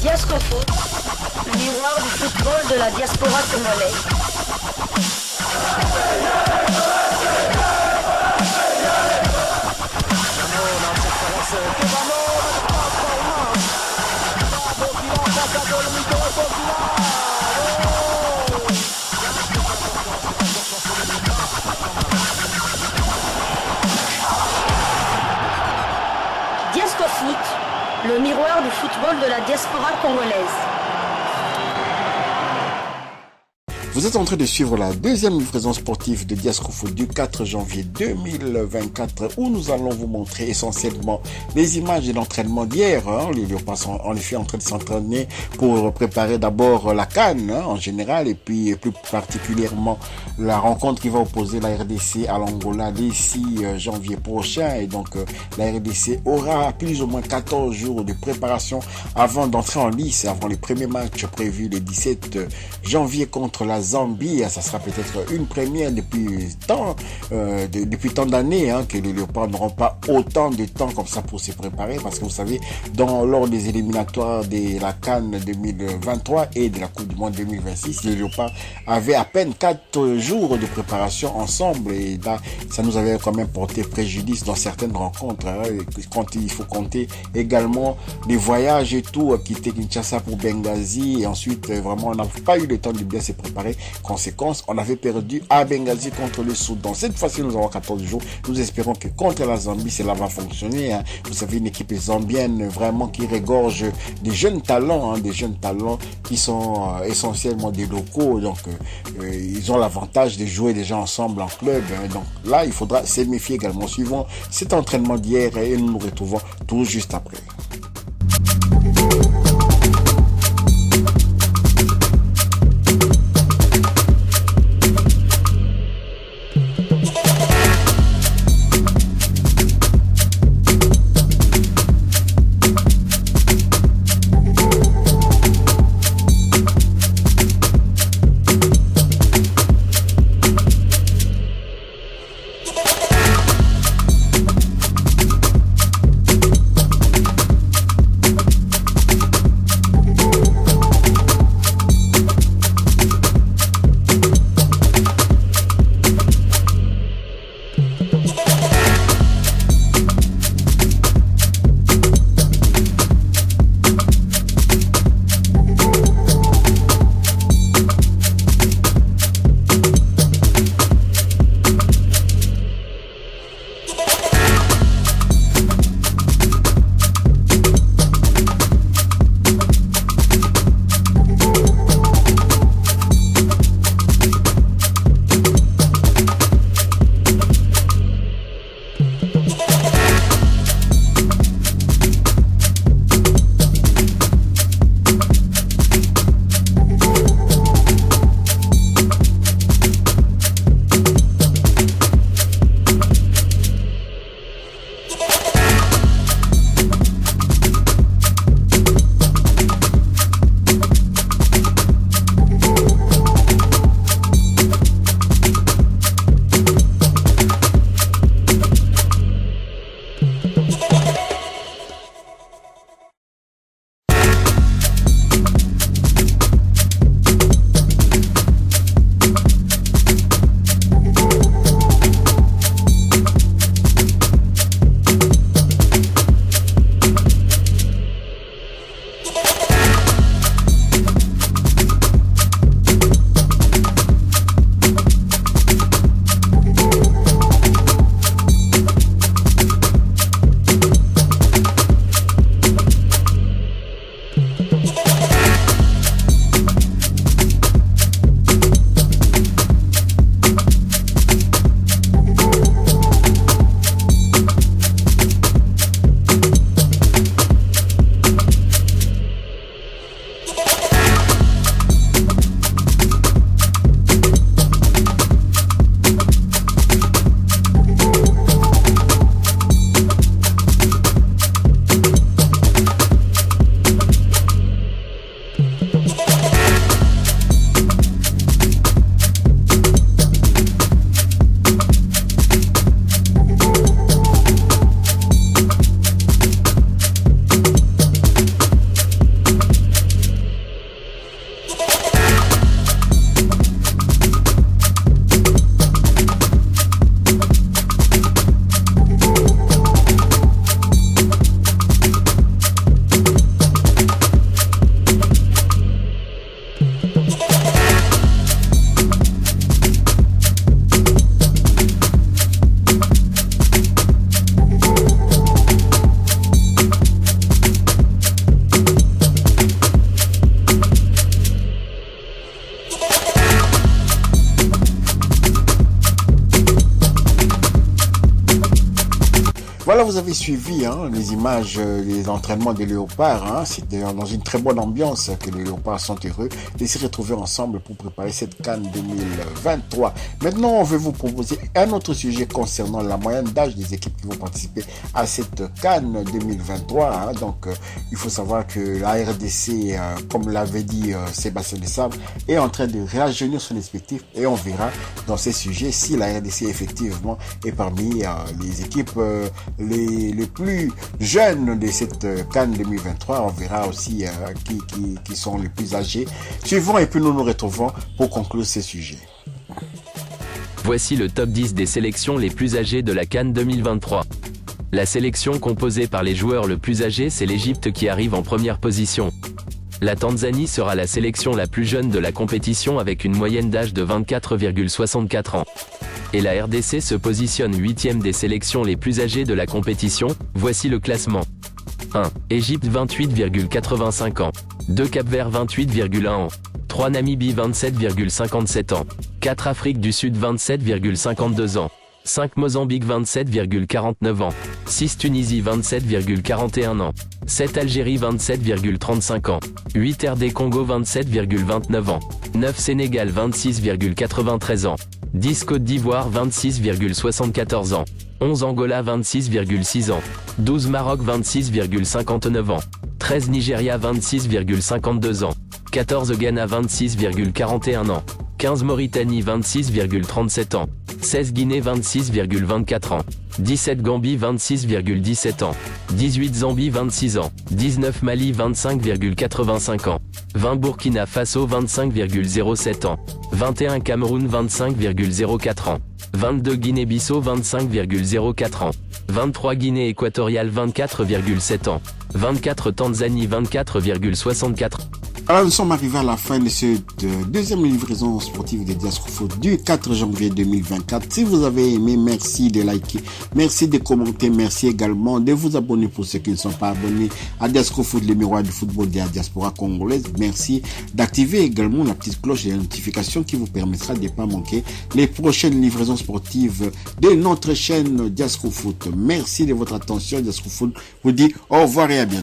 Diascofoot, le miroir du football de la diaspora congolaise. Diascofoot, le miroir du football de la diaspora congolaise. Vous êtes en train de suivre la deuxième livraison sportive de Diascofoot du 4 janvier 2024 où nous allons vous montrer essentiellement les images de l'entraînement d'hier. Les Léopards sont en effet en train de s'entraîner pour préparer d'abord la CAN en général et puis plus particulièrement la rencontre qui va opposer la RDC à l'Angola le 6 janvier prochain. Et donc la RDC aura plus ou moins 14 jours de préparation avant d'entrer en lice, avant les premiers matchs prévus le 17 janvier contre la Zambie. Ça sera peut-être une première depuis tant d'années que les Léopards n'auront pas autant de temps comme ça pour se préparer, parce que vous savez, lors des éliminatoires de la CAN 2023 et de la Coupe du Monde 2026, les Léopards avaient à peine 4 jours de préparation ensemble, et là ça nous avait quand même porté préjudice dans certaines rencontres, quand il faut compter également les voyages et tout, quitter Kinshasa pour Benghazi, et ensuite vraiment on n'a pas eu le temps de bien se préparer. Conséquence, on avait perdu à Benghazi contre le Soudan. Cette fois-ci, nous avons 14 jours. Nous espérons que contre la Zambie, cela va fonctionner. Vous savez, une équipe zambienne vraiment qui regorge des jeunes talents, qui sont essentiellement des locaux. Donc, ils ont l'avantage de jouer déjà ensemble en club. Donc là, il faudra se méfier également. Suivant cet entraînement d'hier et nous nous retrouvons tout juste après. vous avez suivi les images, les entraînements des Léopards. C'était dans une très bonne ambiance que les Léopards sont heureux de se retrouver ensemble pour préparer cette CAN 2023. Maintenant, on veut vous proposer un autre sujet concernant la moyenne d'âge des équipes qui vont participer à cette CAN 2023. Donc, il faut savoir que la RDC, comme l'avait dit Sébastien Desabre, est en train de rajeunir son effectif et on verra dans ces sujets si la RDC effectivement est parmi les équipes les plus jeunes de cette CAN 2023. On verra aussi qui sont les plus âgés. Suivons et puis nous nous retrouvons pour conclure ces sujets. Voici le top 10 des sélections les plus âgées de la CAN 2023. La sélection composée par les joueurs le plus âgés, c'est l'Égypte qui arrive en première position. La Tanzanie sera la sélection la plus jeune de la compétition avec une moyenne d'âge de 24,64 ans. Et la RDC se positionne 8e des sélections les plus âgées de la compétition. Voici le classement. 1. Égypte 28,85 ans. 2. Cap-Vert 28,1 ans. 3. Namibie 27,57 ans. 4. Afrique du Sud 27,52 ans. 5. Mozambique 27,49 ans. 6. Tunisie 27,41 ans. 7. Algérie 27,35 ans. 8. RD Congo 27,29 ans. 9. Sénégal 26,93 ans. 10. Côte d'Ivoire 26,74 ans. 11. Angola 26,6 ans. 12. Maroc 26,59 ans. 13. Nigeria 26,52 ans. 14. Ghana 26,41 ans. 15. Mauritanie 26,37 ans. 16. Guinée 26,24 ans. 17. Gambie 26,17 ans. 18. Zambie 26 ans. 19. Mali 25,85 ans. 20. Burkina Faso 25,07 ans. 21. Cameroun 25,04 ans. 22. Guinée-Bissau 25,04 ans. 23. Guinée équatoriale 24,7 ans. 24. Tanzanie 24,64 ans. Alors nous sommes arrivés à la fin de cette deuxième livraison sportive de Diaspora Foot du 4 janvier 2024. Si vous avez aimé, merci de liker, merci de commenter, merci également de vous abonner pour ceux qui ne sont pas abonnés à Diaspora Foot, le miroir du football de la diaspora congolaise. Merci d'activer également la petite cloche de notification qui vous permettra de ne pas manquer les prochaines livraisons sportives de notre chaîne Diaspora Foot. Merci de votre attention. Diaspora Foot vous dit au revoir et à bientôt.